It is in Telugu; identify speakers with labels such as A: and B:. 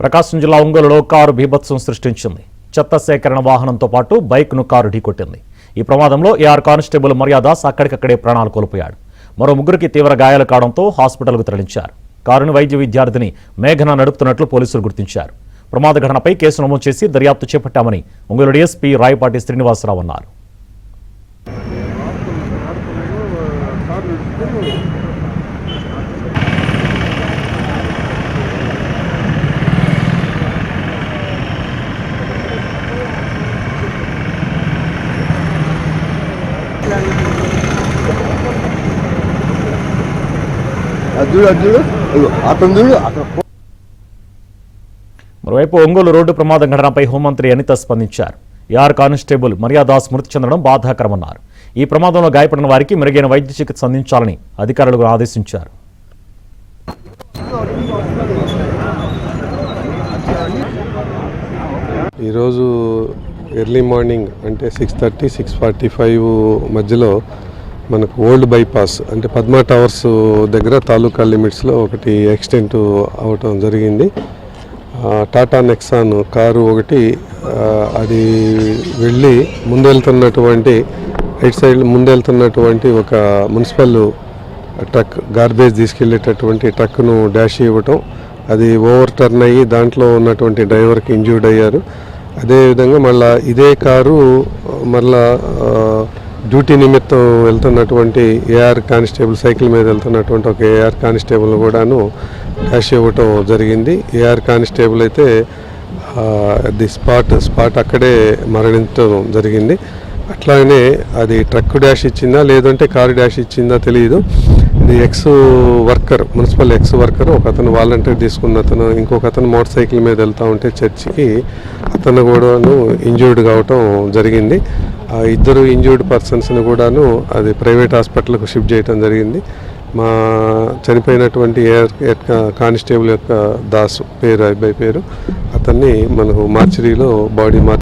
A: ప్రకాశం జిల్లా ఒంగోలులో కారు బీభత్సం సృష్టించింది. చెత్త సేకరణ వాహనంతో పాటు బైక్ను కారు ఢీకొట్టింది. ఈ ప్రమాదంలో ఏఆర్ కానిస్టేబుల్ మర్యాదాస్ అక్కడికక్కడే ప్రాణాలు కోల్పోయాడు. మరో ముగ్గురికి తీవ్ర గాయాలు కావడంతో హాస్పిటల్కు తరలించారు. కారును వైద్య విద్యార్థిని మేఘన నడుపుతున్నట్లు పోలీసులు గుర్తించారు. ప్రమాద ఘటనపై కేసు నమోదు చేసి దర్యాప్తు చేపట్టామని ఒంగోలు డీఎస్పీ రాయపాటి శ్రీనివాసరావు అన్నారు. మరోవైపు ఒంగోలు రోడ్డు ప్రమాదం ఘటనపై హోంమంత్రి అనిత స్పందించారు. ఏఆర్ కానిస్టేబుల్ మర్యాదాస్ మృతి చెందడం బాధాకరమన్నారు. ఈ ప్రమాదంలో గాయపడిన వారికి మెరుగైన వైద్య చికిత్స అందించాలని అధికారులకు ఆదేశించారు.
B: ఈరోజు ఎర్లీ మార్నింగ్ అంటే 6:30, 6:45 మధ్యలో మనకు ఓల్డ్ బైపాస్ అంటే పద్మా టవర్స్ దగ్గర తాలూకా లిమిట్స్లో ఒకటి యాక్సిడెంట్ అవటం జరిగింది. టాటా నెక్సాన్ కారు ఒకటి అది వెళ్ళి ముందెళ్తున్నటువంటి రైట్ సైడ్ ముందెళ్తున్నటువంటి ఒక మున్సిపల్ ట్రక్ గార్బేజ్ తీసుకెళ్లేటటువంటి ట్రక్ను డాష్ ఇవ్వటం, అది ఓవర్ టర్న్ అయ్యి దాంట్లో ఉన్నటువంటి డ్రైవర్కి ఇంజ్యూర్డ్ అయ్యారు. అదేవిధంగా మళ్ళీ ఇదే కారు మళ్ళా డ్యూటీ నిమిత్తం వెళ్తున్నటువంటి ఏఆర్ కానిస్టేబుల్ సైకిల్ మీద వెళ్తున్నటువంటి ఒక ఏఆర్ కానిస్టేబుల్ కూడాను డాష్ ఇవ్వటం జరిగింది. ఏఆర్ కానిస్టేబుల్ అయితే ది స్పాట్ అక్కడే మరణించడం జరిగింది. అట్లానే అది ట్రక్ డాష్ ఇచ్చిందా లేదంటే కారు డాష్ ఇచ్చిందా తెలియదు. ఇది మున్సిపల్ ఎక్స్ వర్కర్ ఒక అతను వాలంటీర్ తీసుకున్న అతను, ఇంకొక అతను మోటార్ సైకిల్ మీద వెళ్తూ ఉంటే చర్చికి అతను కూడాను ఇంజ్యూర్డ్ కావటం జరిగింది. ఆ ఇద్దరు ఇంజ్యూర్డ్ పర్సన్స్ని కూడాను అది ప్రైవేట్ హాస్పిటల్కు షిఫ్ట్ చేయడం జరిగింది. మా చనిపోయినటువంటి ఏఆర్ కానిస్టేబుల్ యొక్క దాసు పేరు, అబ్బాయి పేరు, అతన్ని మనకు మార్చరీలో బాడీ